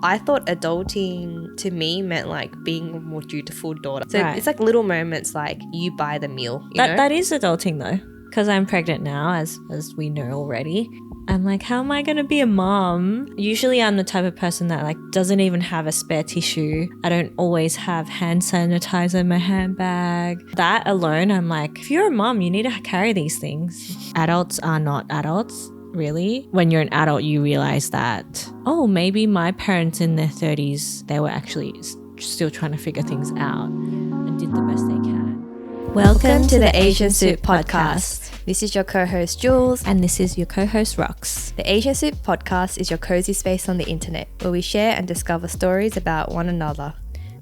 I thought adulting to me meant like being a more dutiful daughter. So Right. it's like little moments like you buy the meal, you know? That is adulting though, because I'm pregnant now, as we know already. I'm like, how am I going to be a mom? Usually I'm the type of person that like doesn't even have a spare tissue. I don't always have hand sanitizer in my handbag. That alone, I'm like, if you're a mom, you need to carry these things. Adults are not adults, really. When you're an adult, you realize that, oh, maybe my parents in their 30s, they were actually still trying to figure things out and did the best they can. Welcome to the Asian Soup Podcast. This is your co-host Jules. And this is your co-host Rox. The Asian Soup Podcast is your cozy space on the internet where we share and discover stories about one another.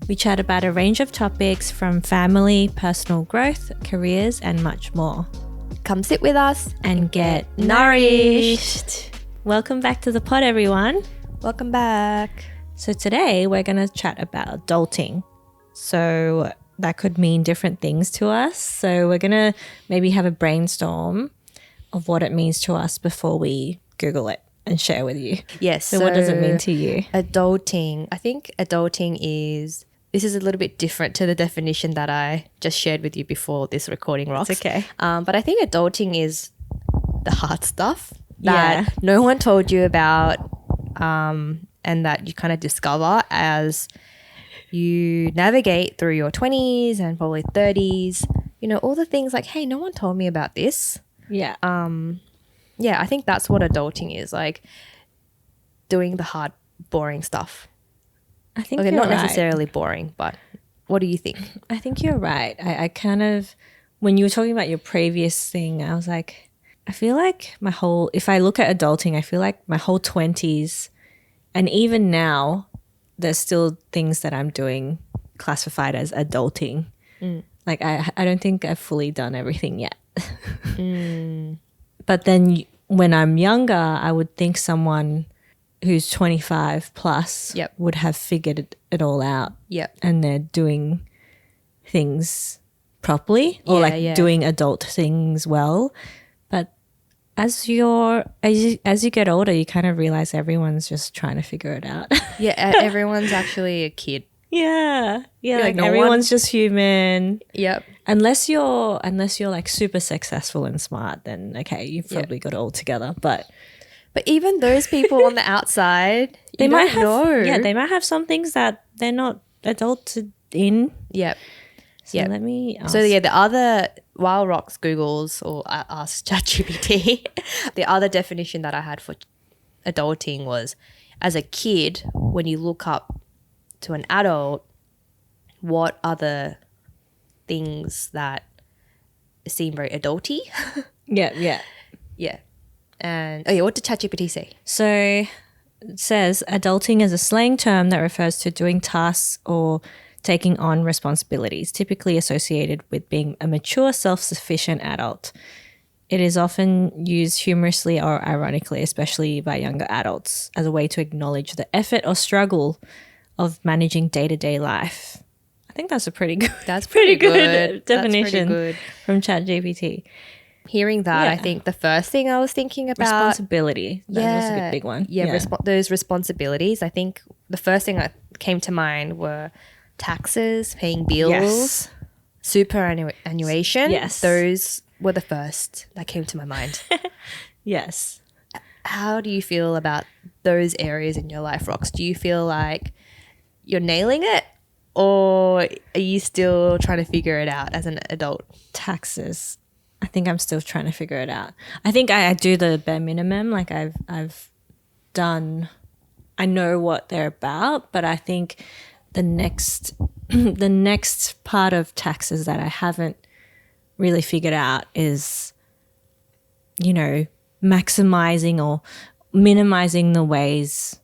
We chat about a range of topics from family, personal growth, careers, and much more. Come sit with us And get nourished. Welcome back to the pod, everyone. Welcome back. So today we're going to chat about adulting. So that could mean different things to us. So we're going to maybe have a brainstorm of what it means to us before we Google it and share with you. Yes. So what does it mean to you? Adulting. I think adulting is... This is a little bit different to the definition that I just shared with you before this recording, Rox. It's okay. But I think adulting is the hard stuff that no one told you about and that you kind of discover as you navigate through your 20s and probably 30s. You know, all the things like, hey, no one told me about this. Yeah. Yeah, I think that's what adulting is, like doing the hard, boring stuff. I think Okay, you're not right. necessarily boring, but what do you think? I think you're right. I kind of, when you were talking about your previous thing, I was like, I feel like if I look at adulting, I feel like my whole 20s and even now, there's still things that I'm doing classified as adulting. Like I don't think I've fully done everything yet. But then when I'm younger, I would think someone who's 25 plus would have figured it all out. Yep. And they're doing things properly or doing adult things well. But as you get older, you kind of realize everyone's just trying to figure it out. Yeah, everyone's actually a kid. Yeah. Like no everyone's just human. Yep. Unless you're like super successful and smart, then okay, you've probably got it all together. But even those people on the outside, they might know. Yeah, they might have some things that they're not adulted in. Yep. So let me ask. So the other, while Rox Googles or asks ChatGPT, the other definition that I had for adulting was, as a kid, when you look up to an adult, what are the things that seem very adulty? Yeah. Yeah. And what did ChatGPT say? So it says adulting is a slang term that refers to doing tasks or taking on responsibilities, typically associated with being a mature, self-sufficient adult. It is often used humorously or ironically, especially by younger adults, as a way to acknowledge the effort or struggle of managing day-to-day life. I think that's a pretty good definition That's pretty good. from ChatGPT. Hearing that, I think the first thing I was thinking about... Responsibility. That was a good big one. Yeah, those responsibilities. I think the first thing that came to mind were taxes, paying bills, superannuation. Yes. Those were the first that came to my mind. Yes. How do you feel about those areas in your life, Rox? Do you feel like you're nailing it, or are you still trying to figure it out as an adult? Taxes. I think I'm still trying to figure it out. I think I do the bare minimum. Like I've done, I know what they're about, but I think the next part of taxes that I haven't really figured out is, you know, maximizing or minimizing the ways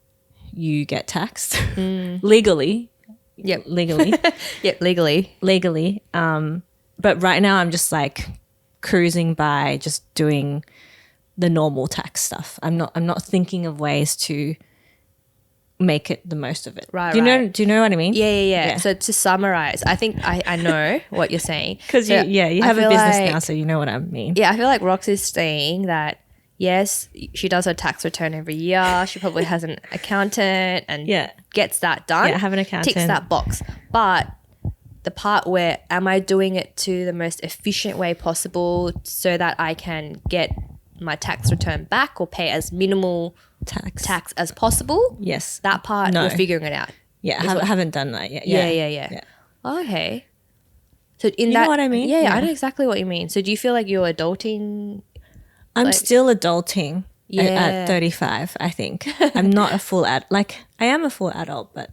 you get taxed legally. Yep. Legally. Yep, legally. But right now I'm just like cruising by, just doing the normal tax stuff. I'm not thinking of ways to make it the most of it. Right. Do you know what I mean? Yeah. So to summarize, I think I know what you're saying. Because so you have a business now, so you know what I mean. Yeah, I feel like Rox is saying that, yes, she does her tax return every year. She probably has an accountant and gets that done. Yeah, have an accountant. Ticks that box. But the part where am I doing it to the most efficient way possible so that I can get my tax return back or pay as minimal tax as possible? Yes. That part, we're figuring it out. Yeah, I haven't done that yet. Yeah. Okay. So you know what I mean? Yeah, I know exactly what you mean. So do you feel like you're adulting? I'm still adulting at 35, I think. I'm not a full I am a full adult, but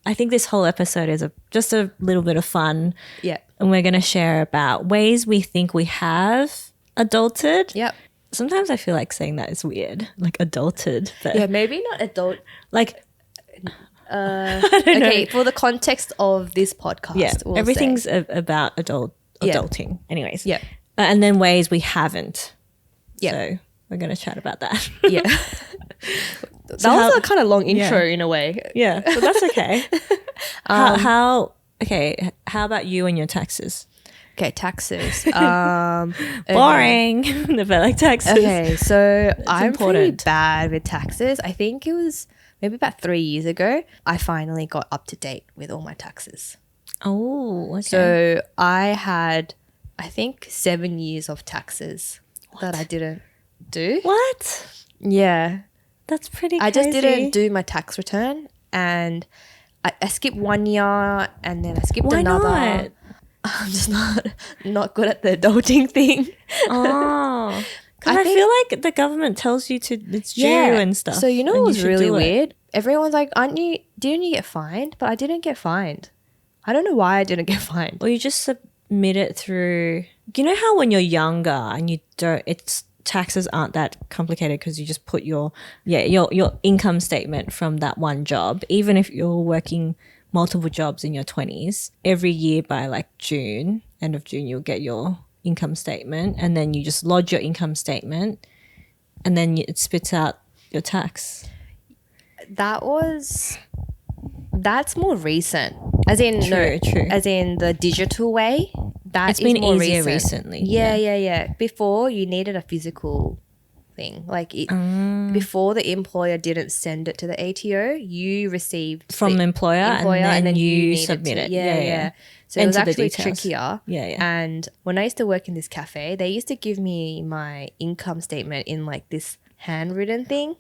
I think this whole episode is just a little bit of fun. Yeah. And we're going to share about ways we think we have adulted. Yep. Sometimes I feel like saying that is weird, like adulted. But yeah, maybe not adult. Like, I don't know. For the context of this podcast, we'll everything's say. About adulting. Anyways. Yeah. And then ways we haven't. Yeah. So we're going to chat about that. Yeah. That was a kind of long intro in a way. Yeah, but that's okay. How about you and your taxes? Okay, taxes. Boring. Never like taxes. Okay, so I'm pretty important. bad with taxes. I think it was maybe about 3 years ago, I finally got up to date with all my taxes. Oh, okay. So I had, I think, 7 years of taxes that I didn't do. What? Yeah. That's pretty crazy. I just didn't do my tax return, and I skipped 1 year and then I skipped another. Not? I'm just not good at the adulting thing. Oh. Because I feel like the government tells you it's due and stuff. So you know what was really weird? Everyone's like, didn't you get fined? But I didn't get fined. I don't know why I didn't get fined. Or you just submit it through, you know how when you're younger and you don't, taxes aren't that complicated because you just put your income statement from that one job, even if you're working multiple jobs in your 20s, every year by like end of June, you'll get your income statement, and then you just lodge your income statement, and then it spits out your tax. That's more recent. As in true. As in the digital way. It's been more easier recently. Yeah. Before you needed a physical thing. Like before the employer didn't send it to the ATO, you received from the employer and then you needed submit it. Yeah. So it was actually trickier. Yeah. And when I used to work in this cafe, they used to give me my income statement in like this handwritten thing.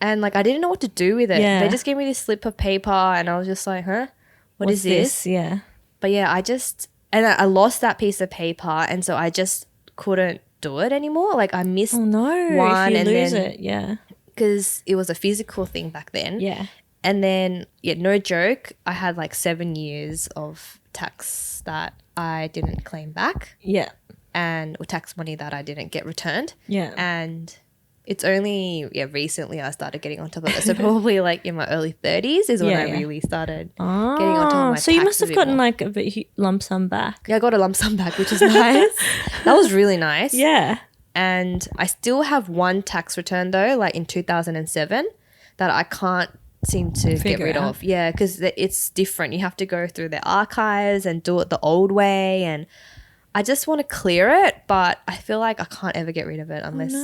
And like I didn't know what to do with it. Yeah. They just gave me this slip of paper and I was just like, what is this? Yeah. But yeah, I lost that piece of paper, and so I just couldn't do it anymore. Like I missed one, if you and lose then it, yeah, because it was a physical thing back then. Yeah. And then no joke, I had like 7 years of tax that I didn't claim back. Yeah. Or tax money that I didn't get returned. Yeah. And it's only recently I started getting on top of it. So probably like in my early 30s is when I really started getting on top of my So you must taxes have gotten more. like a bit lump sum back. Yeah, I got a lump sum back, which is nice. That was really nice. Yeah. And I still have one tax return though, like in 2007, that I can't seem to get rid of. Yeah, because it's different. You have to go through the archives and do it the old way, and I just want to clear it, but I feel like I can't ever get rid of it unless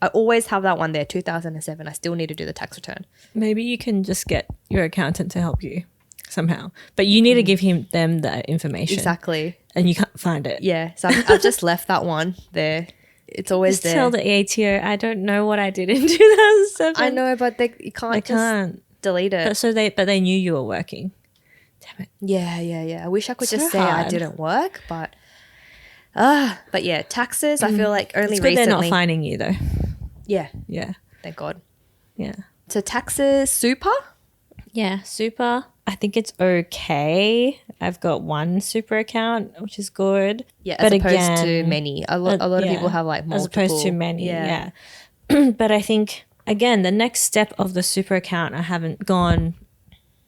I always have that one there, 2007. I still need to do the tax return. Maybe you can just get your accountant to help you somehow, but you need to give them the information. Exactly. And you can't find it. Yeah, so I've just left that one there. It's always just there. Tell the ATO, I don't know what I did in 2007. I know, but you can't delete it. But they knew you were working. Damn it. Yeah. I wish I could So just say hard. I didn't work, but yeah, taxes. I feel like only It's good recently. they're not finding you though. Yeah, thank God. Yeah. So taxes, super. Yeah, super. I think it's okay. I've got one super account, which is good. Yeah, as opposed to many. A lot of people have like multiple. As opposed to many, yeah. But I think, again, the next step of the super account, I haven't gone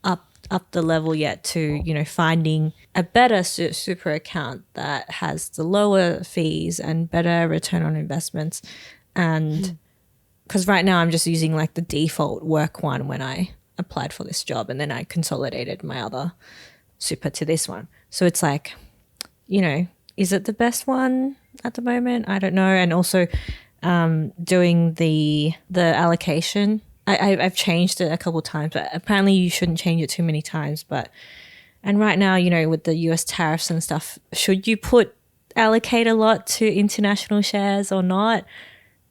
up the level yet to, finding a better super account that has the lower fees and better return on investments. And because right now I'm just using like the default work one when I applied for this job, and then I consolidated my other super to this one. So it's like, is it the best one? at the moment. I don't know. And also doing the allocation. I've changed it a couple of times, but apparently you shouldn't change it too many times. And right now, you know, with the US tariffs and stuff, should you allocate a lot to international shares or not?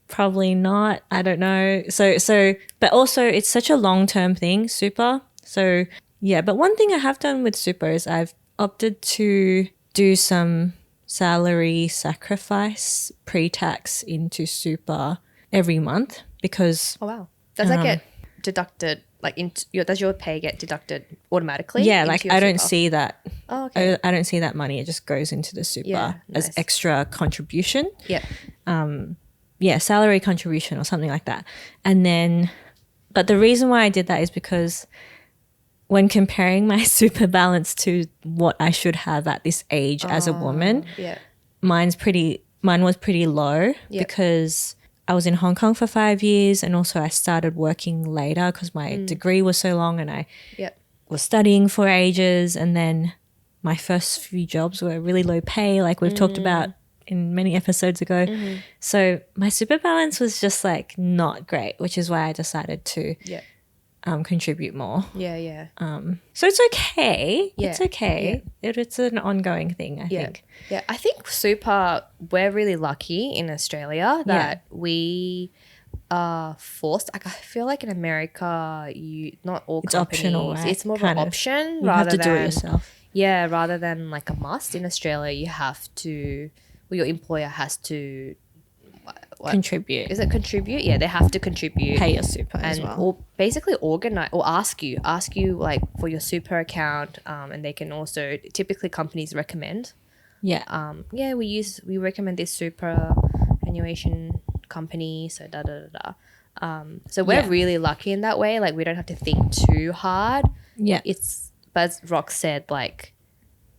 Probably not. I don't know. So, but also it's such a long-term thing, super. So yeah, but one thing I have done with super is I've opted to do some salary sacrifice pre-tax into super every month because Oh wow. Does that get deducted? Like, does your pay get deducted automatically? yeah, into like your I don't super? see that. Oh, okay. I don't see that money. It just goes into the super Yeah, as nice. extra contribution. Yeah. Yeah, salary contribution or something like that. And then, but the reason why I did that is because when comparing my super balance to what I should have at this age as a woman, Yeah. mine was pretty low because I was in Hong Kong for 5 years and also I started working later because my degree was so long and I Yep. was studying for ages, and then my first few jobs were really low pay, like we've talked about in many episodes ago. So my super balance was just like not great, which is why I decided to Yeah. contribute more. Yeah. Yeah. So it's okay. Yeah. It's okay. It's an ongoing thing, I Yeah. think. Yeah. I think super, we're really lucky in Australia that we are forced. Like, I feel like in America, not all It's companies. optional, right? It's more of an Kind of. option You rather have to than do it yourself. Yeah, rather than like a must. In Australia, you have to. Well, your employer has to. What? Contribute. Is it contribute? Yeah, they have to contribute. Pay your super as And well. or basically organize or ask you like for your super account, and they can also typically companies recommend. Yeah. Yeah, we recommend this superannuation company, so da da da da. So we're Yeah. really lucky in that way. Like, we don't have to think too hard. Yeah. But as Rox said, like,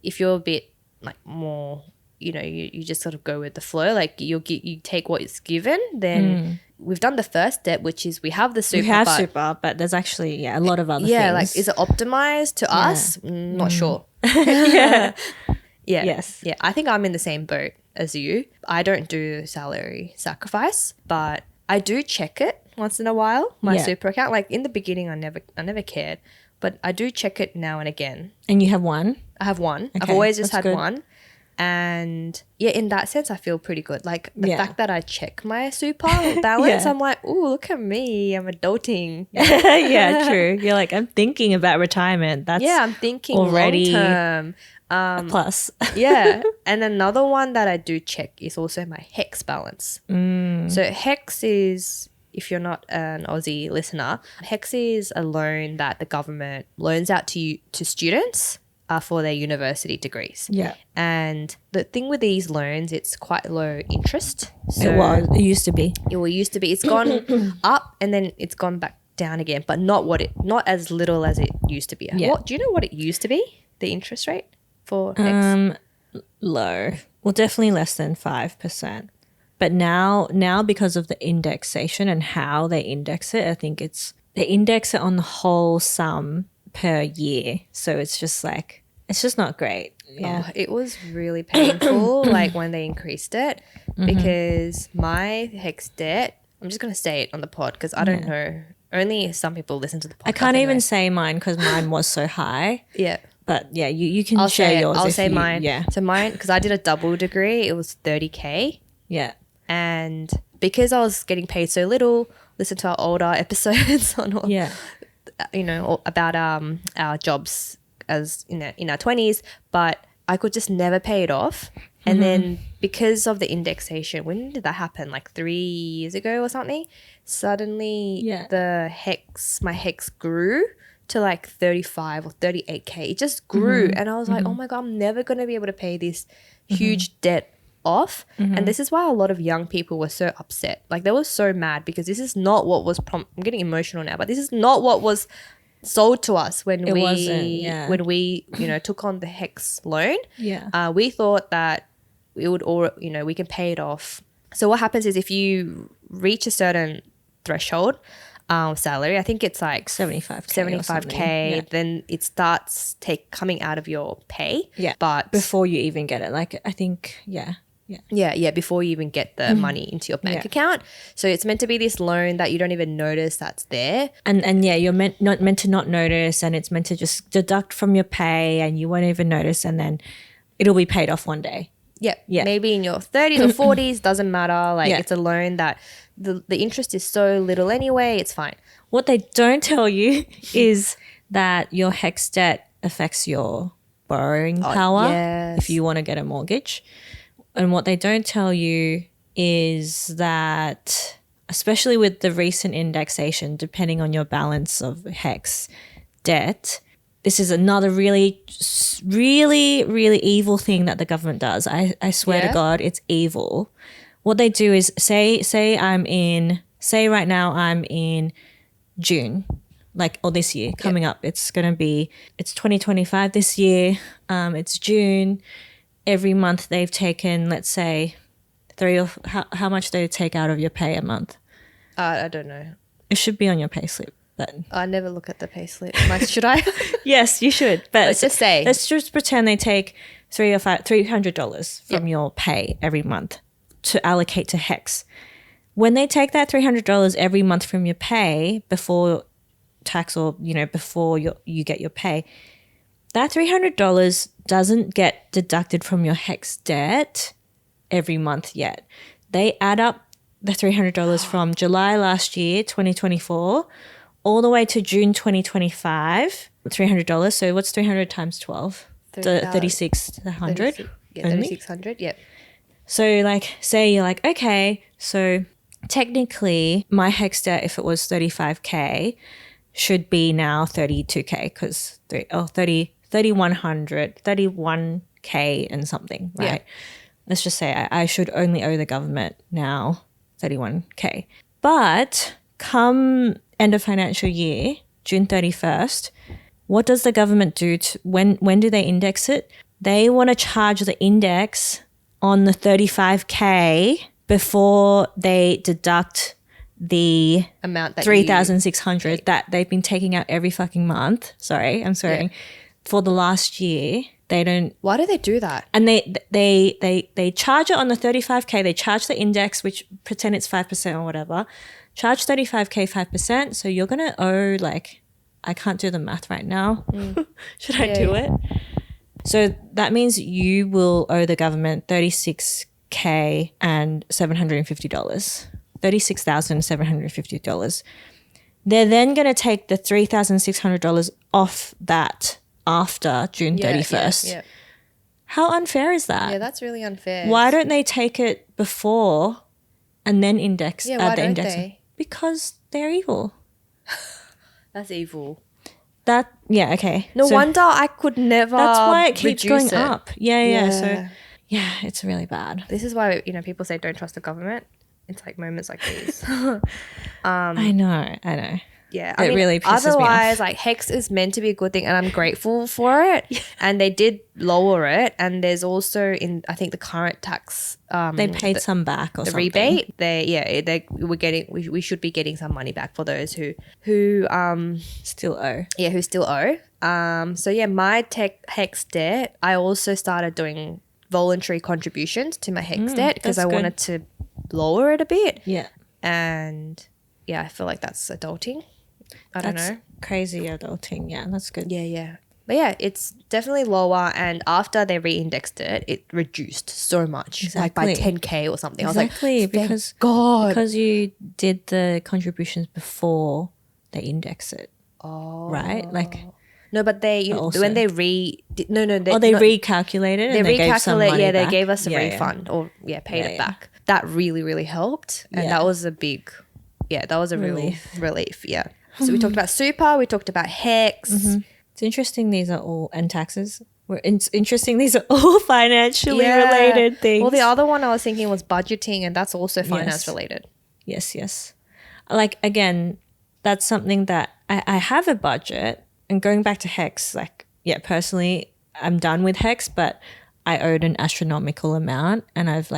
if you're a bit like more, you know, you just sort of go with the flow. Like, you take what is given. Then we've done the first step, which is we have the super. We have but super, but there's actually a lot of other yeah, things. like, is it optimized to us? Not sure. yeah. Yeah. Yes. Yeah. I think I'm in the same boat as you. I don't do salary sacrifice, but I do check it once in a while, my Yeah. super account. Like, in the beginning, I never cared, but I do check it now and again. And you have one? I have one. I've Okay, always just that's had good. one. And yeah, in that sense, I feel pretty good. Like, the Yeah. fact that I check my super balance, Yeah. I'm like, ooh, look at me. I'm adulting. Yeah, true. You're like, I'm thinking about retirement. That's Yeah, I'm thinking already long term. a plus. Yeah. And another one that I do check is also my HEX balance. So HEX is, if you're not an Aussie listener, HEX is a loan that the government loans out to students for their Yeah. university degrees. And the thing with these loans, it's quite low interest. So It used to be. it used to be. It's gone up and then it's gone back down again, but not as little as it used to be. Yeah. Do you know what it used to be? The interest rate for HEX? Low. Well, definitely less than 5%. But now because of the indexation and how they index it, I think they index it on the whole sum per year. So it's just not great. Yeah. Oh, it was really painful, like, when they increased it, because my HEX debt, I'm just going to say it on the pod because I don't know. Only some people listen to the podcast. I can't even anyway. say mine because mine was so high. Yeah. But yeah, you can I'll share say it. yours. I'll if say you- mine. Yeah. So mine, because I did a double degree, it was 30K. Yeah. And because I was getting paid so little, listen to our older episodes on all, Yeah. you know, about our jobs as in our 20s, but I could just never pay it off. And then because of the indexation, when did that happen? Like 3 years ago or something? Suddenly my HEX grew to like 35 or 38K. It just grew. And I was like, oh my God, I'm never going to be able to pay this huge debt off. And this is why a lot of young people were so upset. Like, they were so mad because this is not what was I'm getting emotional now, but this is not what was sold to us when we took on the HEX loan. Yeah. We thought that we would we can pay it off. So what happens is if you reach a certain threshold salary, I think it's like 75K. then it starts coming out of your pay. Yeah. But Before you even get it. Like, I think, yeah. Yeah, before you even get the money into your bank account. So it's meant to be this loan that you don't even notice that's there. And yeah, you're meant to not notice, and it's meant to just deduct from your pay, and you won't even notice, and then it'll be paid off one day. Yeah. Maybe in your 30s or 40s, doesn't matter. Like it's a loan that the interest is so little anyway, it's fine. What they don't tell you is that your HEX debt affects your borrowing power if you want to get a mortgage. And what they don't tell you is that, especially with the recent indexation, depending on your balance of HEX debt, this is another really, really, really evil thing that the government does. I swear to God, it's evil. What they do is say right now I'm in June, or this year coming up. It's 2025 this year. It's June. Every month they've taken, let's say, how much they take out of your pay a month? I don't know. It should be on your pay slip. But I never look at the pay slip. Should I? Yes, you should. But let's just say. Let's just pretend they take $300 from your pay every month to allocate to HEX. When they take that $300 every month from your pay before tax or, before you get your pay, that $300 doesn't get deducted from your HEX debt every month yet. They add up the $300 from July last year, 2024, all the way to June 2025, $300. So what's 300 times 12? 3,600. Yeah, 3,600, yeah. So say you're okay, so technically my HEX debt, if it was 35K, should be now 32K because 31K and something, right? Yeah. Let's just say I should only owe the government now 31K. But come end of financial year, June 31st, what does the government do? When do they index it? They want to charge the index on the 35K before they deduct the amount that 3,600 that they've been taking out every fucking month. Sorry, I'm swearing. Yeah. For the last year, they don't. Why do they do that? And they charge it on the 35K. They charge the index, which pretend it's 5% or whatever. Charge 35K 5%. So you're gonna owe I can't do the math right now. Should I do it? So that means you will owe the government $36K and $750. $36,750. They're then going to take the $3,600 off that after June 31st. Yeah. How unfair is that? Yeah, that's really unfair. Why don't they take it before and then index? Yeah, why don't they? Because they're evil. That's evil. Okay. No wonder I could never. That's why it keeps going up. Yeah. So it's really bad. This is why people say don't trust the government. It's moments like these. I know. Yeah, it really pisses me off. Otherwise, HEX is meant to be a good thing, and I'm grateful for it. And they did lower it, and there's also in I think the current tax. They paid some back or the something. rebate. We should be getting some money back for those who still owe. Yeah, who still owe. So my HEX debt, I also started doing voluntary contributions to my HEX debt because I wanted to lower it a bit. Yeah. And I feel like that's adulting. I don't know. Crazy adulting. Yeah, that's good. Yeah. But it's definitely lower, and after they re-indexed it, it reduced so much. Exactly. By 10K or something. Exactly. I was because God. Because you did the contributions before they index it. Oh. Right? No, but when they recalculated recalculated and they gave some money back. They gave us a refund or paid it back. That really, really helped. And that was a big, that was a relief. Yeah. So we talked about super, we talked about HEX. Mm-hmm. It's interesting these are all, and taxes. It's interesting these are all financially related things. Well, the other one I was thinking was budgeting, and that's also finance related. Yes. Again, that's something that I have a budget. And going back to HEX, personally, I'm done with HEX, but I owed an astronomical amount, and I've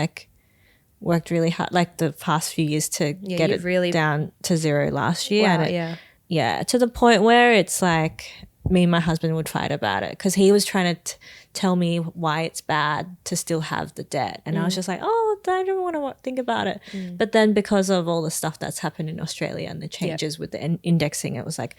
worked really hard, the past few years to get it really down to zero last year. Wow, to the point where it's me and my husband would fight about it because he was trying to tell me why it's bad to still have the debt. And I was just like, oh, I don't want to think about it. But then because of all the stuff that's happened in Australia and the changes with the indexing, it was like,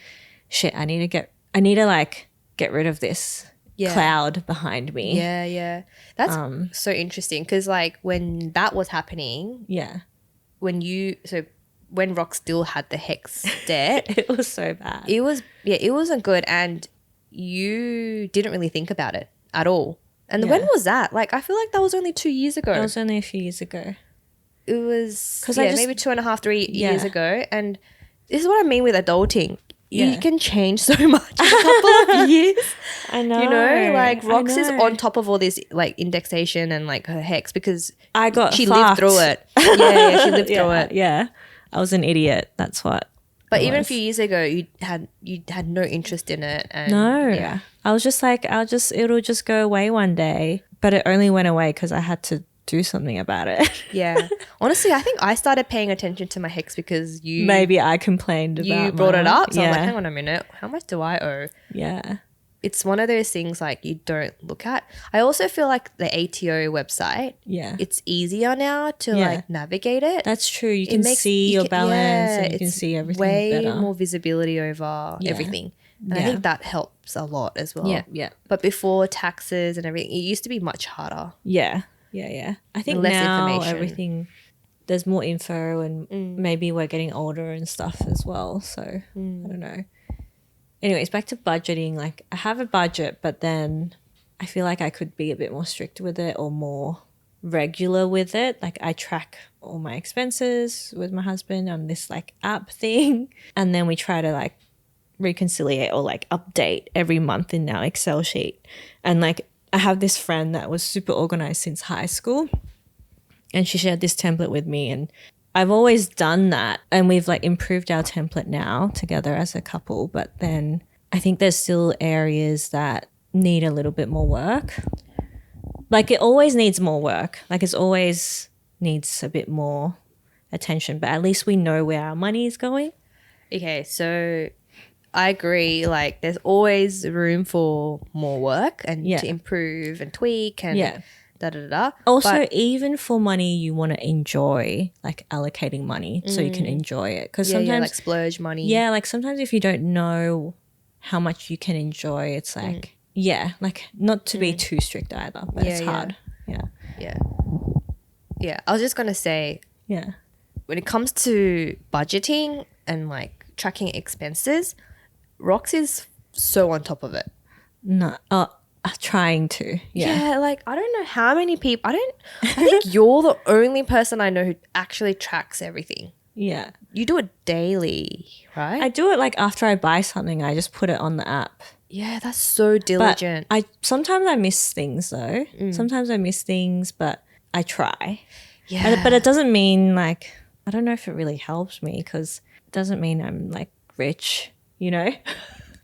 shit, I need to like get rid of this cloud behind me. Yeah. That's so interesting because like when that was happening, Yeah. when Rock still had the HEX debt, It was so bad. it wasn't good, and you didn't really think about it at all. And when was that? Like, I feel like that was only 2 years ago. That was only a few years ago. It was 'Cause maybe 2.5, 3 years ago. And this is what I mean with adulting. You can change so much in a couple of years. I know. You know, like I Rox is know. on top of all this like indexation and like her HEX because she fucked. lived through it. Yeah, she lived through it. Yeah. I was an idiot. That's what. But it even a was. few years ago, you had no interest in it. And No. yeah. I was just like, it'll just go away one day. But it only went away because I had to do something about it. Yeah. Honestly, I think I started paying attention to my HEX because you Maybe I complained about you brought it mine. up. So I was like, hang on a minute, how much do I owe? Yeah. It's one of those things like you don't look at. I also feel like the ATO website, Yeah. it's easier now to Yeah. like navigate it. That's true. You It can makes- see you your can- balance and you yeah, can it's see everything way better. more visibility over everything. And I Yeah. think that helps a lot as well. Yeah. But before taxes and everything, it used to be much harder. Yeah. Yeah. I think Less now information. everything, there's more info and maybe we're getting older and stuff as well. So I don't know. Anyways, back to budgeting. Like I have a budget, but then I feel like I could be a bit more strict with it or more regular with it. Like I track all my expenses with my husband on this like app thing. And then we try to like reconciliate or like update every month in our Excel sheet. And like I have this friend that was super organized since high school and she shared this template with me and I've always done that and we've like improved our template now together as a couple, but then I think there's still areas that need a little bit more work. Like it always needs more work. Like it's always needs a bit more attention, but at least we know where our money is going. Okay, so I agree. Like, there's always room for more work and Yeah. to improve and tweak and Yeah. da da da. Also, But- even for money, you want to enjoy like allocating money so you can enjoy it. Because sometimes, like splurge money. yeah, like sometimes if you don't know how much you can enjoy, it's like, like not to be too strict either, but it's Yeah, yeah. hard. Yeah. Yeah. Yeah. I was just going to say, Yeah. when it comes to budgeting and like tracking expenses, Rox is so on top of it. No, trying to. Yeah. Like I don't know how many people, I think you're the only person I know who actually tracks everything. Yeah. You do it daily, right? I do it like after I buy something, I just put it on the app. Yeah, that's so But diligent. sometimes I miss things though. Sometimes I miss things, but I try. Yeah. But it doesn't mean like, I don't know if it really helps me because it doesn't mean I'm like rich, you know?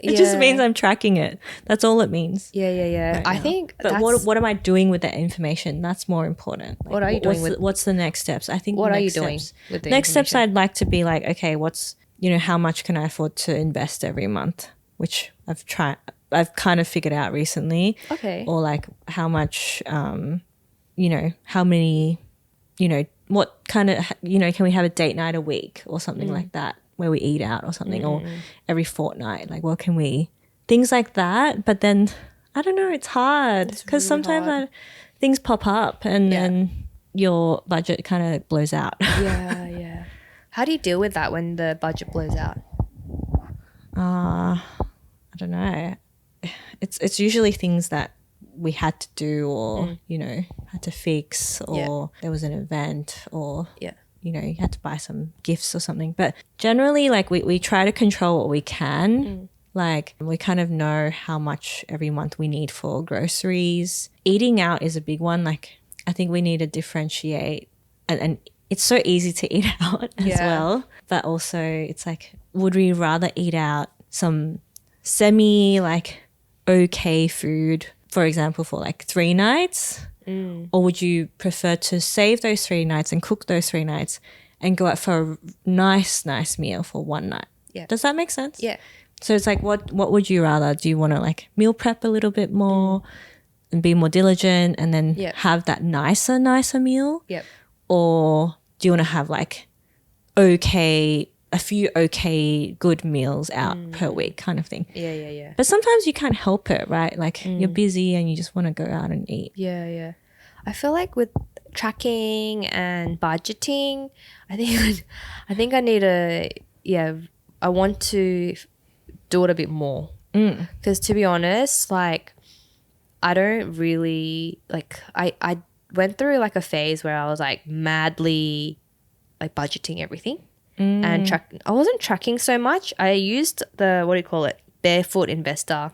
It just Yeah. means I'm tracking it. That's all it means. Yeah. right I now. think But that's what am I doing with that information? That's more important. Like, What are you doing with- what's the next steps? I think What are you next doing steps- with the next steps information? I'd like to be like, okay, what's, how much can I afford to invest every month? Which I've kind of figured out recently. Okay. Or like how much, how many, what kind of, can we have a date night a week or something like that where we eat out or something or every fortnight? Like what can we, things like that. But then I don't know, it's hard because really sometimes hard. things pop up and Yeah. then your budget kind of blows out. Yeah. How do you deal with that when the budget blows out? I don't know. It's usually things that we had to do or, had to fix or there was an event or, Yeah. you had to buy some gifts or something. But generally, like we try to control what we can. Like we kind of know how much every month we need for groceries. Eating out is a big one. Like I think we need to differentiate and it's so easy to eat out as Yeah. well. But also it's like, would we rather eat out some semi like okay food, for example, for like 3 nights? Or would you prefer to save those 3 nights and cook those 3 nights and go out for a nice meal for 1 night? Yeah. Does that make sense? Yeah. So it's like, what would you rather? Do you want to like meal prep a little bit more and be more diligent and then Yep. have that nicer meal? Yep. Or do you want to have like a few good meals out per week kind of thing? Yeah. But sometimes you can't help it, right? Like you're busy and you just want to go out and eat. Yeah. I feel like with tracking and budgeting, I think I need I want to do it a bit more. Because to be honest, like I don't really like I went through like a phase where I was like madly like budgeting everything and I wasn't tracking so much. I used the barefoot investor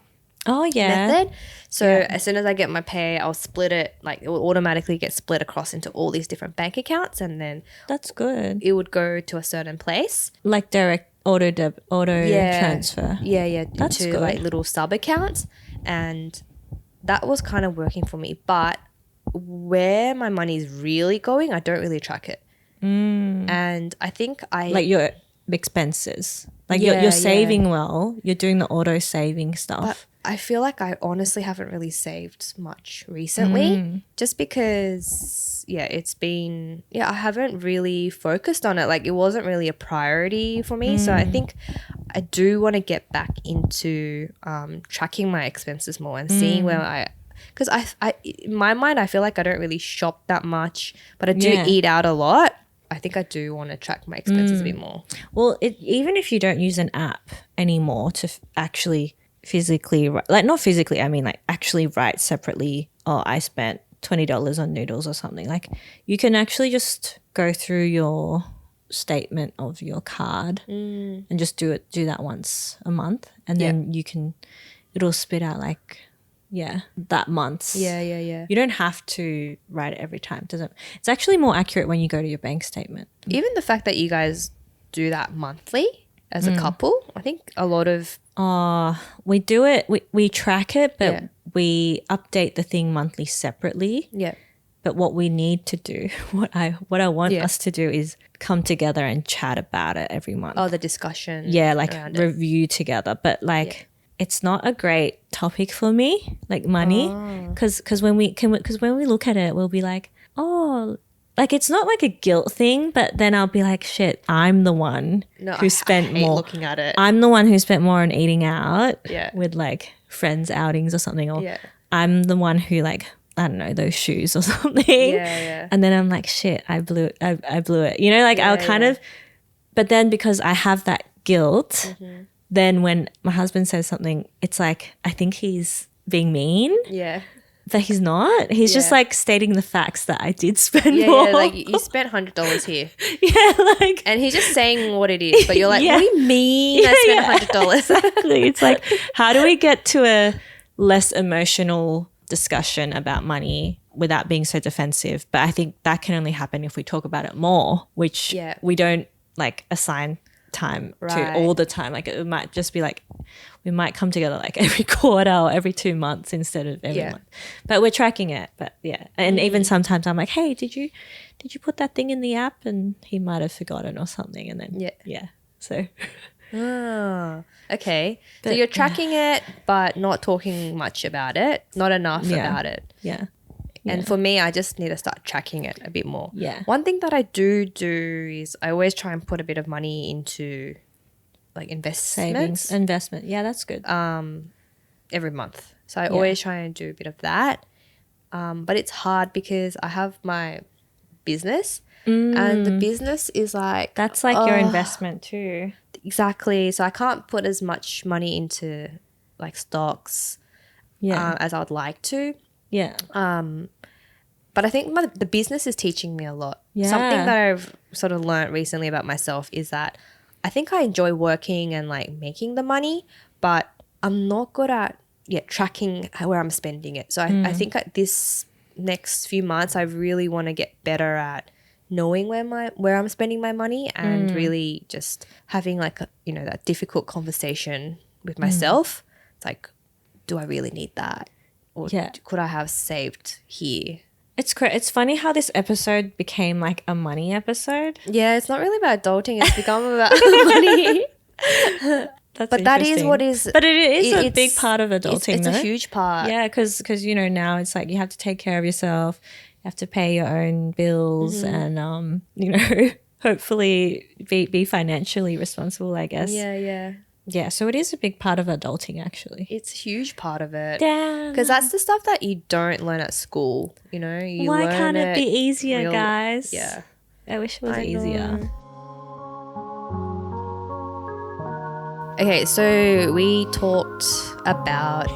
Oh yeah. method. So as soon as I get my pay, I'll split it, like it will automatically get split across into all these different bank accounts, and then That's good. it would go to a certain place. Like direct auto transfer. Yeah, That's to good. like little sub accounts, and that was kind of working for me. But where my money is really going, I don't really track it. And I think Like your expenses. Like Yeah, you're saving well. You're doing the auto saving but stuff. I feel like I honestly haven't really saved much recently, just because it's been I haven't really focused on it. Like it wasn't really a priority for me. So I think I do want to get back into tracking my expenses more and seeing where because I in my mind I feel like I don't really shop that much, but I do eat out a lot. I think I do want to track my expenses a bit more. Well, even if you don't use an app anymore to actually physically, like not physically, I mean like actually write separately, oh, I spent $20 on noodles or something. Like you can actually just go through your statement of your card and just do that once a month, and then it'll spit out like that month's. Yeah. You don't have to write it every time. It's actually more accurate when you go to your bank statement. Even the fact that you guys do that monthly as a couple, I think a lot of We do it. We track it, but we update the thing monthly separately. yeah. But what we need to do, what I want us to do, is come together and chat about it every month. Oh, the discussion. Yeah, like around it. review together. But like, it's not a great topic for me, like money, because when we look at it, we'll be like, oh, like it's not like a guilt thing, but then I'll be like, shit, I'm the one who spent I hate more. looking at it. I'm the one who spent more on eating out Yeah. with like friends outings or something, or Yeah. I'm the one who like, I don't know, those shoes or something. Yeah. And then I'm like, shit, I blew it. You know, like I'll kind of, but then because I have that guilt, then when my husband says something, it's like, I think he's being mean, Yeah. but he's not. He's just like stating the facts that I did spend Yeah, more. like you spent $100 here. Yeah, like. And he's just saying what it is, but you're like, Yeah. what do you mean I spent $100? Exactly. It's like, how do we get to a less emotional discussion about money without being so defensive? But I think that can only happen if we talk about it more, which we don't like assign time to all the time. Like it might just be like we might come together like every quarter or every 2 months instead of every month. But we're tracking it. But and even sometimes I'm like, hey, did you put that thing in the app? And he might have forgotten or something. And then so Oh, okay. So you're tracking it, but not talking much about it, not enough about it. yeah. And for me, I just need to start tracking it a bit more. Yeah. One thing that I do is I always try and put a bit of money into like investments Investment. Yeah, that's good. every month. So I always try and do a bit of that. But it's hard because I have my business and the business is like... That's like your investment too. Exactly. So I can't put as much money into like stocks as I would like to. Yeah. But I think the business is teaching me a lot. Yeah. Something that I've sort of learned recently about myself is that I think I enjoy working and like making the money, but I'm not good at tracking where I'm spending it. So I think at this next few months, I really want to get better at knowing where I'm spending my money and really just having like that difficult conversation with myself. It's like, do I really need that? Or could I have saved here? It's funny how this episode became like a money episode. Yeah, it's not really about adulting. It's become about money. That's But that is interesting. what is. But it is a big it's- part of adulting, It's though. a huge part. Yeah, because you know, now it's like you have to take care of yourself, you have to pay your own bills, Mm-hmm. and you know, hopefully be financially responsible, I guess. Yeah. Yeah, so it is a big part of adulting, actually. It's a huge part of it. Damn. Because that's the stuff that you don't learn at school. You know, you Why learn can't it be easier, real- guys? Yeah. I wish it was I easier. know. Okay, so we talked about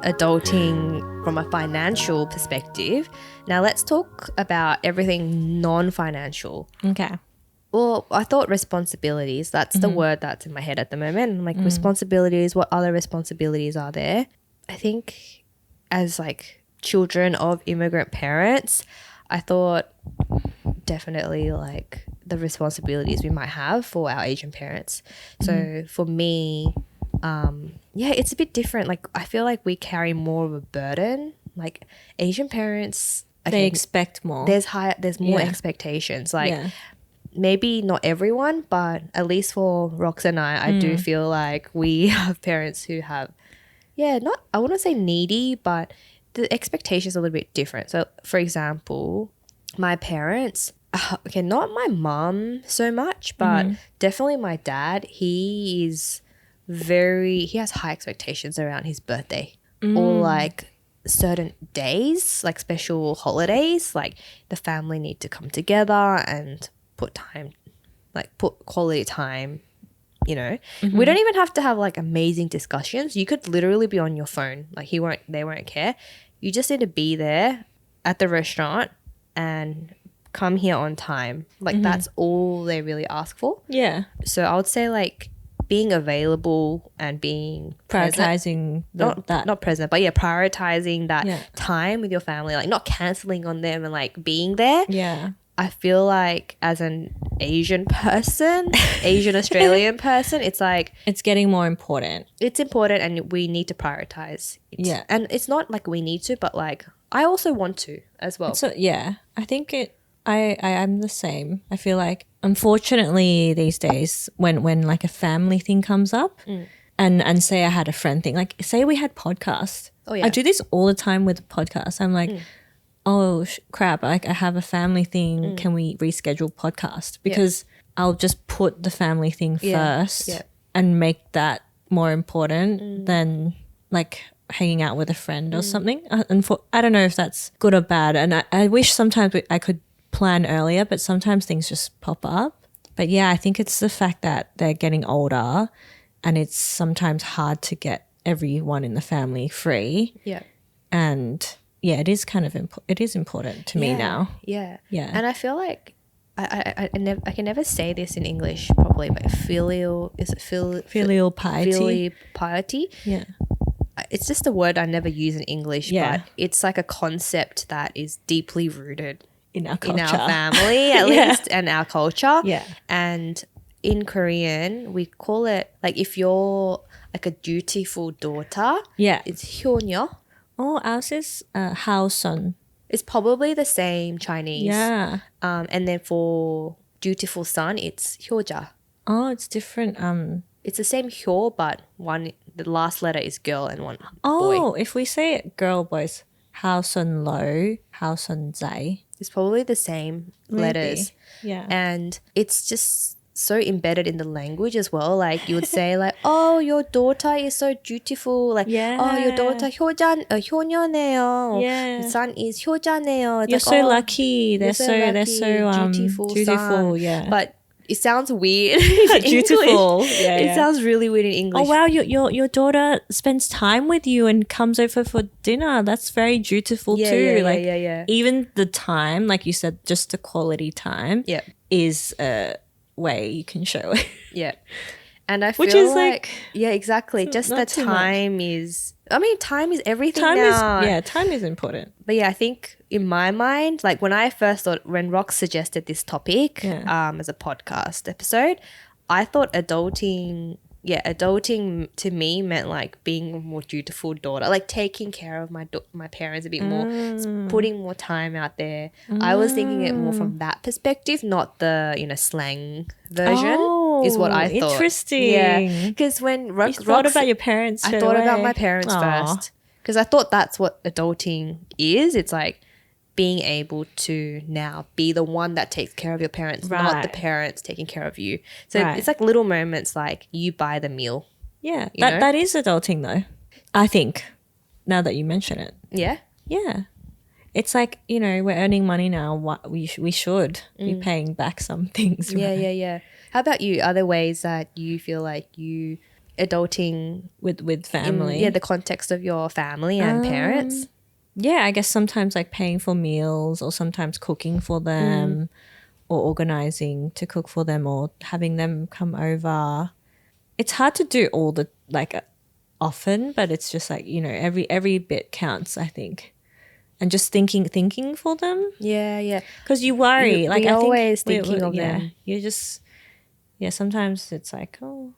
adulting from a financial perspective. Now let's talk about everything non-financial. Okay. Well, I thought responsibilities. That's the word that's in my head at the moment. I'm like, responsibilities, what other responsibilities are there? I think as like children of immigrant parents, I thought definitely like the responsibilities we might have for our Asian parents. So for me, yeah, it's a bit different. Like I feel like we carry more of a burden. Like Asian parents, They expect more. there's more Yeah. expectations. Like yeah. maybe not everyone, but at least for Rox and I do feel like we have parents who have, I wouldn't say needy, but the expectations are a little bit different. So, for example, my parents, okay, not my mum so much, but definitely my dad, he has high expectations around his birthday or like certain days, like special holidays, like the family need to come together and put quality time, you know. We don't even have to have like amazing discussions. You could literally be on your phone, like they won't care. You just need to be there at the restaurant and come here on time. Like that's all they really ask for. Yeah. So I would say like being available and being present, Prioritizing that. not present, but prioritizing that Yeah. time with your family, like not canceling on them and like being there. Yeah. I feel like as an Asian person, Asian Australian person, it's like It's getting more important. it's important and we need to prioritize it. Yeah. And it's not like we need to, but like I also want to as well. So yeah, I think I am the same. I feel like unfortunately these days when like a family thing comes up and say I had a friend thing, like say we had podcasts. Oh, yeah. I do this all the time with podcasts. I'm like, oh crap, like I have a family thing. Can we reschedule podcast? Because I'll just put the family thing first and make that more important than like hanging out with a friend or something. And I don't know if that's good or bad. And I wish sometimes I could plan earlier, but sometimes things just pop up. But yeah, I think it's the fact that they're getting older and it's sometimes hard to get everyone in the family free. Yeah. And yeah, it is kind of it is important to me now. Yeah. Yeah. And I feel like I can never say this in English properly, but filial piety. filial piety. Yeah. It's just a word I never use in English, Yeah. but it's like a concept that is deeply rooted In our in culture. our family at Yeah. least and our culture. Yeah. And in Korean, we call it like if you're like a dutiful daughter, Yeah. it's hyonyo. Oh, ours is haosun. It's probably the same Chinese. Yeah. And then for dutiful son, it's hyoja. Oh, it's different. It's the same hyo, but the last letter is girl and one boy. Oh, if we say it girl boys, haosun lo, haosun zai. It's probably the same letters. Yeah. And it's just so embedded in the language as well. Like you would say like, oh, your daughter is so dutiful. Like, oh, your daughter 효녀네요. Yeah. The son is 효자네요. It's You're like, so oh, lucky. They're so dutiful, dutiful. son. Yeah. But it sounds weird. in Dutiful. English. Yeah, It yeah. sounds really weird in English. Oh wow, your daughter spends time with you and comes over for dinner. That's very dutiful Yeah, too. yeah, like yeah. even the time, like you said, just the quality time Yeah. is a way you can show it. Yeah. And I feel Which is like yeah, exactly. Just not the too much. time is time is everything Time now. time is important. But yeah, I think in my mind, like when Rox suggested this topic as a podcast episode, I thought adulting to me meant like being a more dutiful daughter, like taking care of my parents a bit more, putting more time out there. I was thinking it more from that perspective, not the slang version. Oh, is what I thought. Interesting. Yeah, because when You thought about your parents I straight thought about away. my parents Aw. first because I thought that's what adulting is. It's like being able to now be the one that takes care of your parents, not the Right. parents taking care of you. So Right. it's like little moments like you buy the meal. Yeah, You know? that is adulting though. I think now that you mention it. Yeah. Yeah. It's like, you know, we're earning money now. What we should be paying back some things. Yeah, right? yeah. How about you? Are there ways that you feel like you adulting With family. in the context of your family and parents? Yeah, I guess sometimes like paying for meals or sometimes cooking for them or organizing to cook for them or having them come over. It's hard to do all the like often, but it's just like, you know, every bit counts, I think. And just thinking for them. Yeah. Because you worry. We're I always think thinking of them. You're just, sometimes it's like, oh,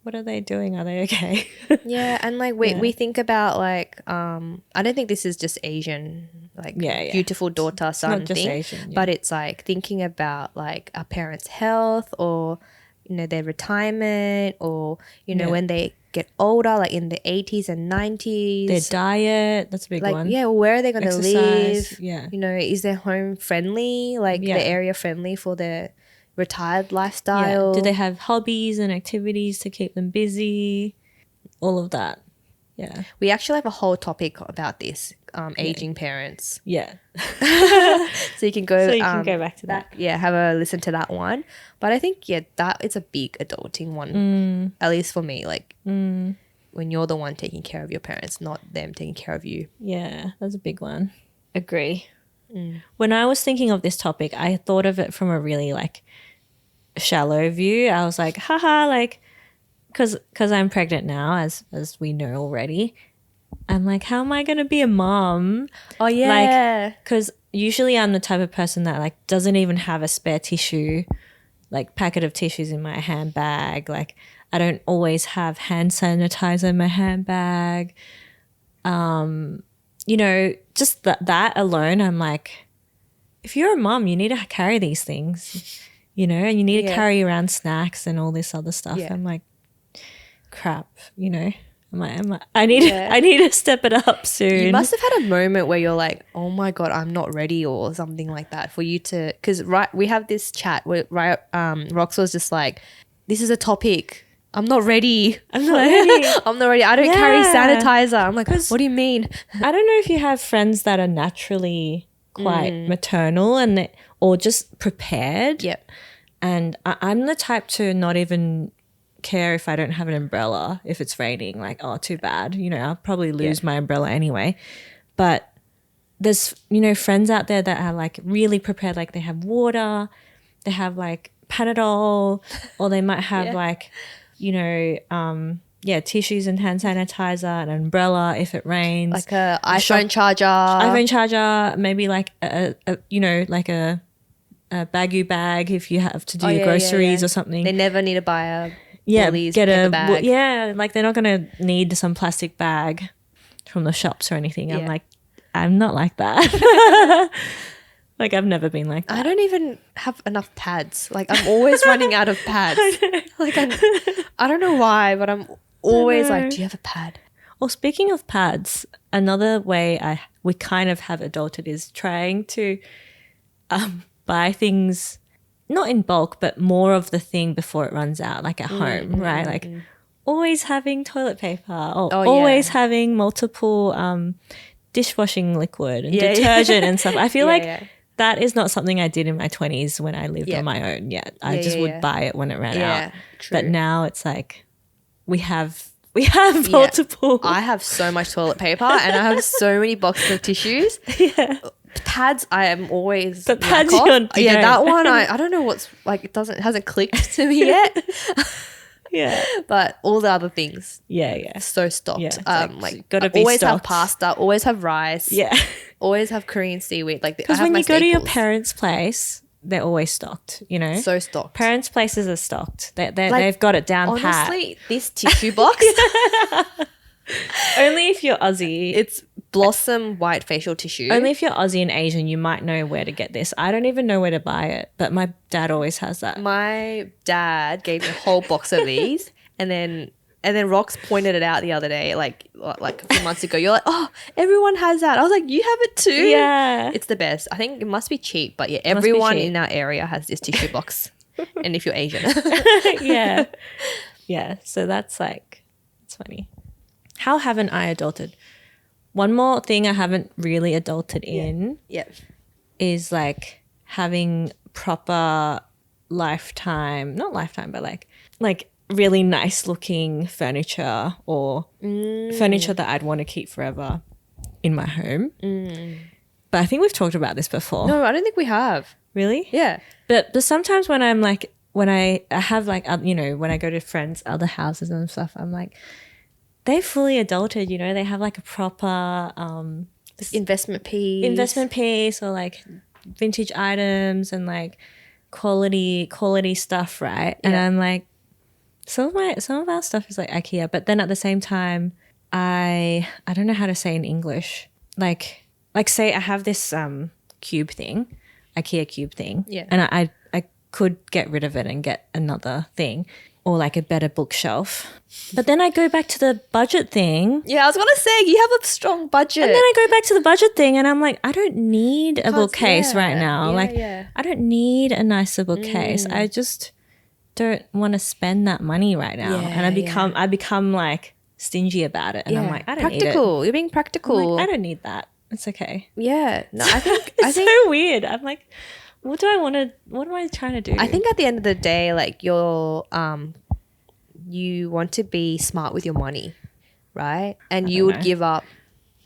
what are they doing? Are they okay? Yeah, and like we think about like I don't think this is just Asian like beautiful daughter son not just thing, Asian, but it's like thinking about like our parents' health or you know their retirement or you know when they get older, like in the 80s and 90s. Their diet, that's a big like one. yeah, where are they going to live? Yeah. You know, is their home friendly? Like the area friendly for their retired lifestyle? Yeah. Do they have hobbies and activities to keep them busy? All of that. Yeah. We actually have a whole topic about this, aging parents. Yeah. So you can go. So you can go back to that. Yeah, have a listen to that one. But I think that it's a big adulting one, at least for me. Like when you're the one taking care of your parents, not them taking care of you. Yeah, that's a big one. Agree. When I was thinking of this topic, I thought of it from a really like shallow view. I was like, haha, like, because I'm pregnant now, as we know already. I'm like, how am I going to be a mom? Oh yeah. Like, because usually I'm the type of person that like doesn't even have a spare tissue, like packet of tissues in my handbag. Like I don't always have hand sanitizer in my handbag. You know, just that alone, I'm like, if you're a mom, you need to carry these things, you know, and you need to carry around snacks and all this other stuff. Yeah. I'm like, crap, you know. I need to step it up soon. You must have had a moment where you're like, oh my God, I'm not ready or something like that for you to, because we have this chat where Rox was just like, this is a topic. I'm not ready. I'm not ready. I'm not ready. I don't carry sanitizer. I'm like, what do you mean? I don't know if you have friends that are naturally quite maternal or just prepared. Yep. And I'm the type to not even care if I don't have an umbrella if it's raining. Like, oh, too bad. You know, I'll probably lose my umbrella anyway. But there's, you know, friends out there that are like really prepared. Like they have water, they have like Panadol, or they might have like, you know, tissues and hand sanitizer, an umbrella if it rains. Like a iPhone charger. Maybe like a baggy bag if you have to do your groceries or something. They never need to buy a Woolies get a bag. Like they're not going to need some plastic bag from the shops or anything. I'm like, I'm not like that. Like I've never been like that. I don't even have enough pads. Like I'm always running out of pads. Like I don't know why, but I'm always like, do you have a pad? Well, speaking of pads, another way we kind of have adulted is trying to buy things not in bulk, but more of the thing before it runs out, like at home, right? Like always having toilet paper or always having multiple dishwashing liquid and detergent and stuff. I feel like that is not something I did in my 20s when I lived on my own yet. I just would buy it when it ran out. True. But now it's like we have multiple. I have so much toilet paper and I have so many boxes of tissues. Pads, I am always. But pads, that one. I don't know what's like. It hasn't clicked to me yet. But all the other things. So stocked. Like gotta be always stocked. have pasta. Always have rice. Always have Korean seaweed. Like because when you go to your parents' place, they're always stocked. You know, so stocked. Parents' places are stocked. They've got it down pat. Honestly, this tissue box. Only if you're Aussie. It's Blossom white facial tissue. Only if you're Aussie and Asian, you might know where to get this. I don't even know where to buy it, but my dad always has that. My dad gave me a whole box of these, and then Rox pointed it out the other day, like a few months ago. You're like, oh, everyone has that. I was like, you have it too? Yeah. It's the best. I think it must be cheap, but yeah, everyone in our area has this tissue box. And if you're Asian. Yeah. Yeah. So that's like, it's funny. How haven't I adulted? One more thing I haven't really adulted in is like having proper not lifetime, but like really nice looking furniture or furniture that I'd want to keep forever in my home. But I think we've talked about this before. No, I don't think we have. Really? Yeah. But sometimes when I'm like, when I have like, you know, when I go to friends' other houses and stuff, I'm like, they fully adulted, you know, they have like a proper Investment piece or like vintage items and like quality stuff, right? And I'm like, some of our stuff is like IKEA, but then at the same time, I don't know how to say in English. Like say I have this cube thing, IKEA cube thing, and I could get rid of it and get another thing. Or like a better bookshelf. But then I go back to the budget thing. Yeah, I was going to say, you have a strong budget. And then I go back to the budget thing and I'm like, I don't need a bookcase right now. I don't need a nicer bookcase. I just don't want to spend that money right now. And I become like stingy about it. And I'm like, I don't need it. You're being practical. Like, I don't need that. It's okay. Yeah. No, I think it's so weird. I'm like, what am I trying to do? I think at the end of the day, like you want to be smart with your money, right? And you would give up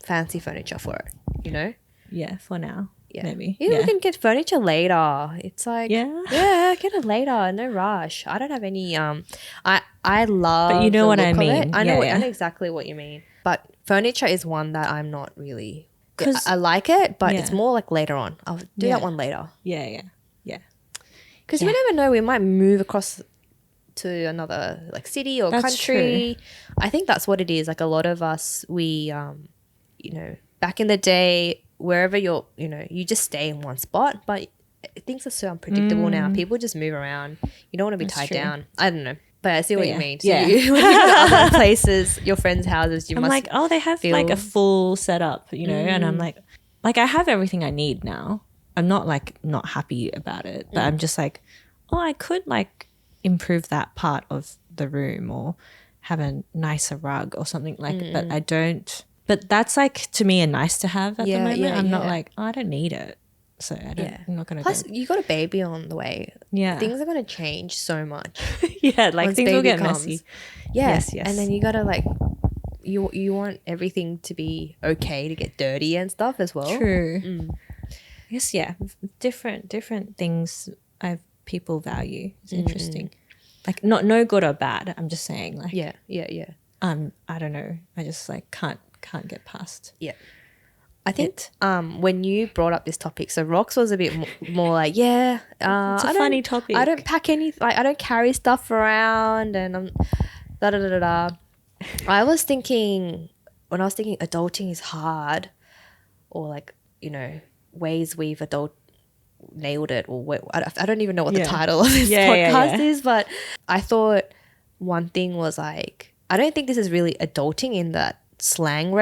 fancy furniture for it, you know? Yeah, for now. Yeah. Maybe. You can get furniture later. It's like, yeah, get it later. No rush. I don't have any, I love but you know what I mean. I know exactly what you mean. But furniture is one that I'm not really, I like it, but it's more like later on. I'll do that one later. Yeah. Because you never know, we might move across to another like city or country. True. I think that's what it is. Like a lot of us, we, you know, back in the day, wherever you just stay in one spot, but things are so unpredictable now. People just move around. You don't want to be tied down. I don't know. But I see what you mean. So when you go to other places, your friends' houses, I'm like, oh, they have like a full setup, you know, and I'm like I have everything I need now. I'm not like not happy about it, but I'm just like, oh, I could like improve that part of the room or have a nicer rug or something like, but I don't. But that's like to me a nice to have at the moment. I'm not like, oh, I don't need it. So I'm not going to. Plus, you got a baby on the way. Yeah. Things are going to change so much. Like things will get messy. Yes. And then you got to like, you want everything to be okay to get dirty and stuff as well. True. I guess, different things people value. It's interesting. Like no good or bad. I'm just saying like. Yeah. I don't know. I just like can't get past. Yeah. I think when you brought up this topic, so Rox was a bit more like, it's a funny topic. I don't pack any, like I don't carry stuff around, and I'm I was thinking adulting is hard, or like, you know, ways we've nailed it, or I don't even know what the title of this podcast is, but I thought one thing was like, I don't think this is really adulting in that slang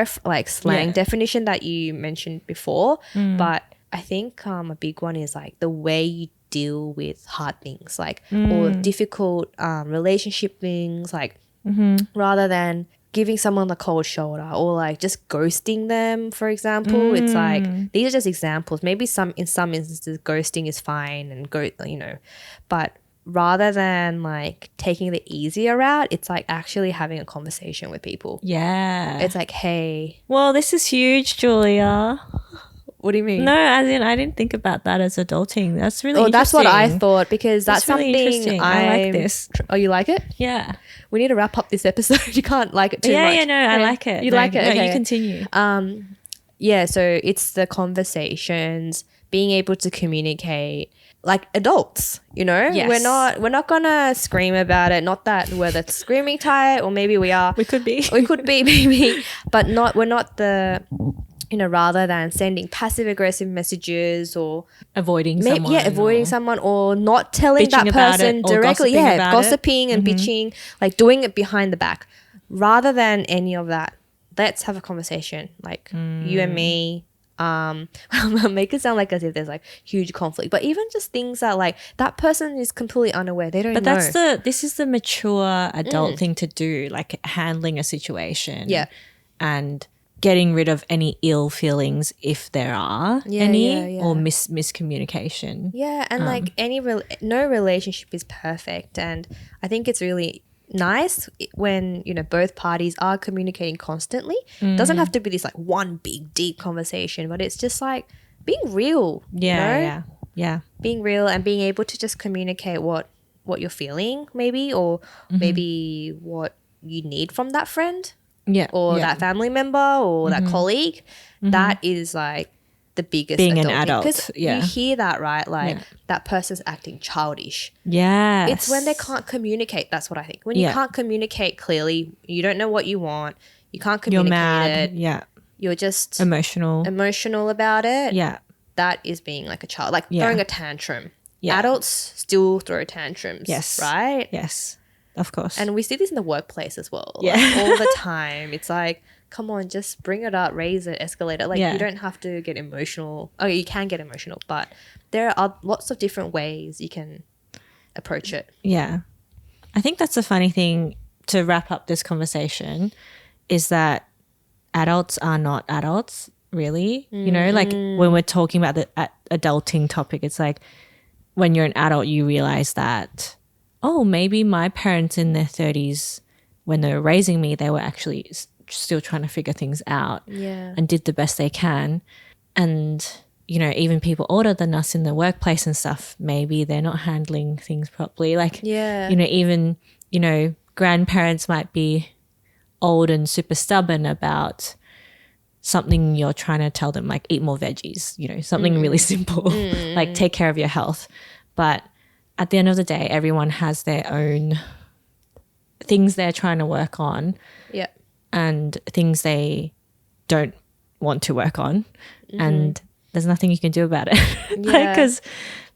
definition that you mentioned before, but I think a big one is like the way you deal with hard things, like or difficult relationship things, like rather than giving someone the cold shoulder or like just ghosting them, for example. It's like, these are just examples. Maybe in some instances ghosting is fine and but rather than like taking the easier route, it's like actually having a conversation with people. Yeah. It's like, hey. Well, this is huge, Julia. What do you mean? No, as in I didn't think about that as adulting. That's really interesting. That's what I thought, because that's really something interesting. I like this. Oh, you like it? Yeah. We need to wrap up this episode. You can't like it too much. Yeah, no, I like it. You like it? No, okay. You continue. So it's the conversations, being able to communicate like adults, you know? Yes. We're not gonna scream about it. Not that we're the screaming type, or maybe we are. We could be. We could be maybe, but we're not the rather than sending passive aggressive messages or avoiding someone. avoiding someone or not telling that bitching about person it or directly. gossiping about it. Gossiping and bitching, like doing it behind the back. Rather than any of that, let's have a conversation, like you and me. Make it sound like as if there's like huge conflict, but even just things that like that person is completely unaware, they don't know. But this is the mature adult thing to do, like handling a situation. Yeah. And getting rid of any ill feelings if there are any or miscommunication. Yeah, and like no relationship is perfect, and I think it's really nice when both parties are communicating constantly. It doesn't have to be this like one big deep conversation, but it's just like being real. Yeah. Being real and being able to just communicate what you're feeling, maybe, or maybe what you need from that friend. Or that family member or that colleague. That is like the biggest being an adult. Because you hear that, right? Like that person's acting childish. Yeah. It's when they can't communicate. That's what I think. When you can't communicate clearly, you don't know what you want. You can't communicate You're mad. it. Yeah. You're just emotional about it. Yeah. That is being like a child, like throwing a tantrum. Yeah. Adults still throw tantrums. Yes. Right? Yes. Of course. And we see this in the workplace as well. Yeah. Like, all the time. It's like, come on, just bring it up, raise it, escalate it. Like, you don't have to get emotional. Oh, you can get emotional, but there are lots of different ways you can approach it. Yeah. I think that's a funny thing to wrap up this conversation is that adults are not adults, really. Like when we're talking about the adulting topic, it's like when you're an adult, you realize that, oh, maybe my parents in their 30s, when they were raising me, they were actually still trying to figure things out and did the best they can. And, even people older than us in the workplace and stuff, maybe they're not handling things properly. Like, even, grandparents might be old and super stubborn about something you're trying to tell them, like eat more veggies, something really simple, like take care of your health. But at the end of the day, everyone has their own things they're trying to work on and things they don't want to work on. And there's nothing you can do about it.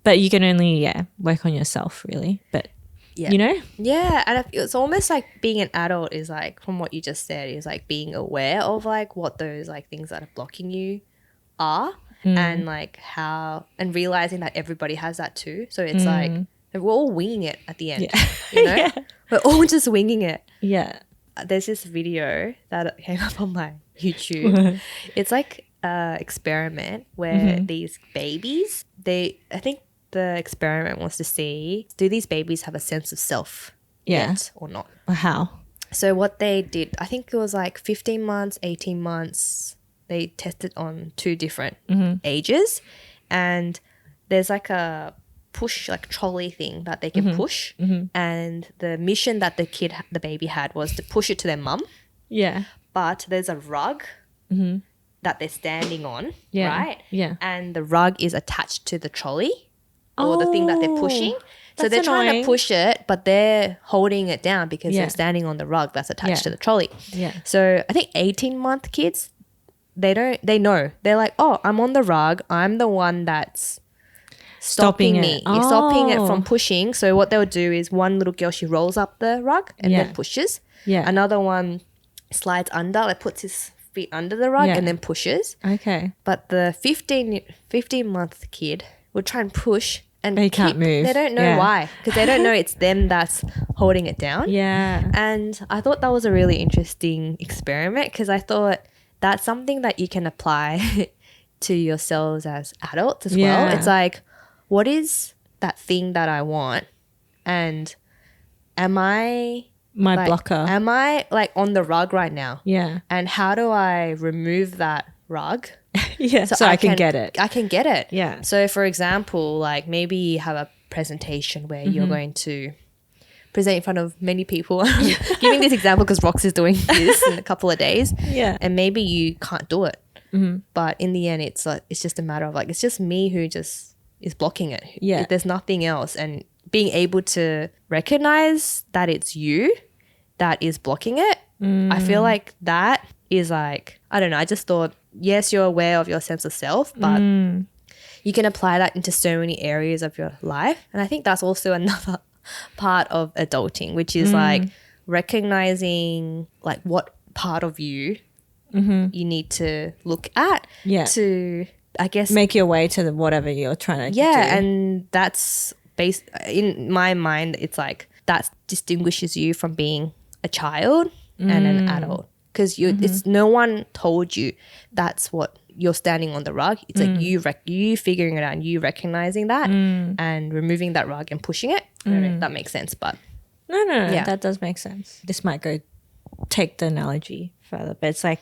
But you can only, work on yourself, really. But, Yeah, and it's almost like being an adult is like, from what you just said, is like being aware of like what those like things that are blocking you are. And like how, and realizing that everybody has that too. So it's like we're all winging it at the end. We're all just winging it. There's this video that came up on my YouTube. It's like an experiment where these babies, I think the experiment wants to see, do these babies have a sense of self yet or not? How? So what they did, I think it was like 15 months, 18 months. They tested on 2 different ages, and there's like a push, like trolley thing that they can push, and the mission that the baby had was to push it to their mum. But there's a rug that they're standing on, right? And the rug is attached to the trolley or the thing that they're pushing. So they're trying to push it, but they're holding it down because they're standing on the rug that's attached to the trolley. So I think 18-month kids, they know. They're like, oh, I'm on the rug. I'm the one that's stopping me. You're stopping it from pushing. So what they'll do is one little girl, she rolls up the rug and then pushes. Another one slides under, like puts his feet under the rug and then pushes. But the 15-month kid will try and push and they can't move. They don't know why, because they don't know it's them that's holding it down. And I thought that was a really interesting experiment, because I thought that's something that you can apply to yourselves as adults as well. It's like, what is that thing that I want? And am I blocker? Am I like on the rug right now? And how do I remove that rug? So I can get it. I can get it. So for example, like maybe you have a presentation where you're going to present in front of many people. I'm giving this example because Rox is doing this in a couple of days. And maybe you can't do it. But in the end, it's just a matter of like, it's just me who just is blocking it. There's nothing else. And being able to recognize that it's you that is blocking it, I feel like that is like, I don't know, I just thought, yes, you're aware of your sense of self, but you can apply that into so many areas of your life. And I think that's also another part of adulting, which is like recognizing like what part of you you need to look at to, I guess, make your way to whatever you're trying to do. And that's based in my mind. It's like that distinguishes you from being a child and an adult, because it's no one told you that's what you're standing on the rug. It's like you figuring it out and you recognizing that and removing that rug and pushing it. I don't know if that makes sense, but no, that does make sense. This might go take the analogy further, but it's like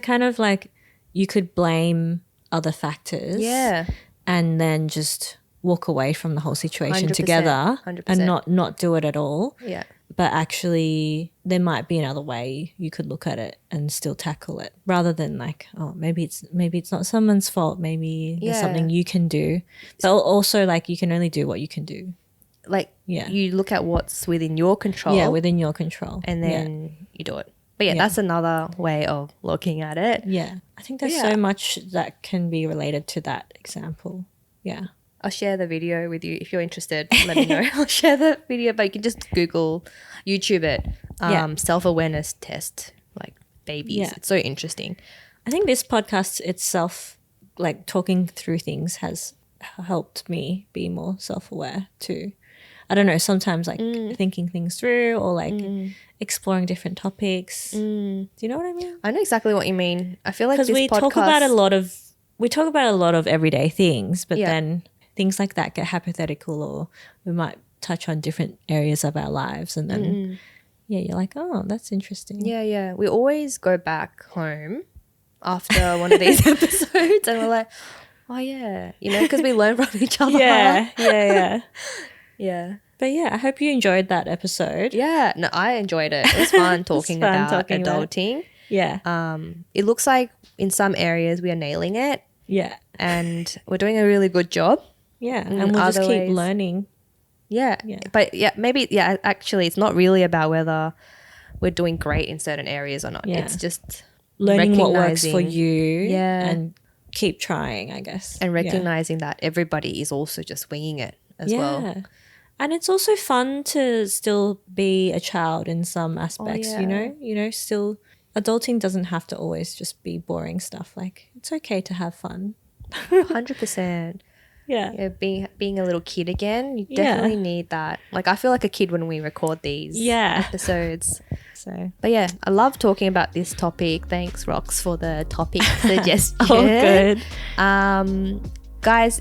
kind of like you could blame other factors, and then just walk away from the whole situation 100%, together 100%. and not do it at all. Yeah. But actually there might be another way you could look at it and still tackle it, rather than like, oh, maybe it's not someone's fault, maybe there's something you can do. But also like you can only do what you can do. Like you look at what's within your control. Yeah, within your control. And then you do it. But that's another way of looking at it. Yeah. I think there's so much that can be related to that example. Yeah. I'll share the video with you if you're interested. Let me know. I'll share the video, but you can just Google, YouTube it. Self-awareness test, like babies. Yeah. It's so interesting. I think this podcast itself, like talking through things, has helped me be more self-aware too. I don't know, sometimes like thinking things through or like exploring different topics. Do you know what I mean? I know exactly what you mean. I feel like this we podcast... talk about a lot of everyday things, but then things like that get hypothetical, or we might touch on different areas of our lives, and then you're like, oh, that's interesting. Yeah. We always go back home after one of these episodes and we're like, oh yeah, because we learn from each other. Yeah. But yeah, I hope you enjoyed that episode. Yeah, no, I enjoyed it. It was fun talking about adulting. Yeah. It looks like in some areas we are nailing it. Yeah. And we're doing a really good job. Yeah. And we'll just keep learning. Yeah. But actually it's not really about whether we're doing great in certain areas or not. Yeah. It's just learning what works for you. Yeah. And keep trying, I guess. And recognizing that everybody is also just winging it as well. And it's also fun to still be a child in some aspects, still adulting doesn't have to always just be boring stuff. Like it's okay to have fun. 100%. Yeah. Being a little kid again, you definitely need that. Like I feel like a kid when we record these episodes. So, but yeah, I love talking about this topic. Thanks, Rox, for the topic suggestion. Oh, good. Guys,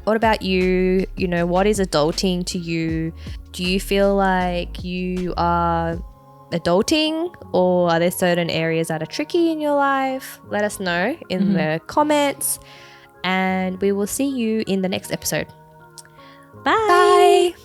what about you? What is adulting to you? Do you feel like you are adulting, or are there certain areas that are tricky in your life? Let us know in the comments, and we will see you in the next episode. Bye.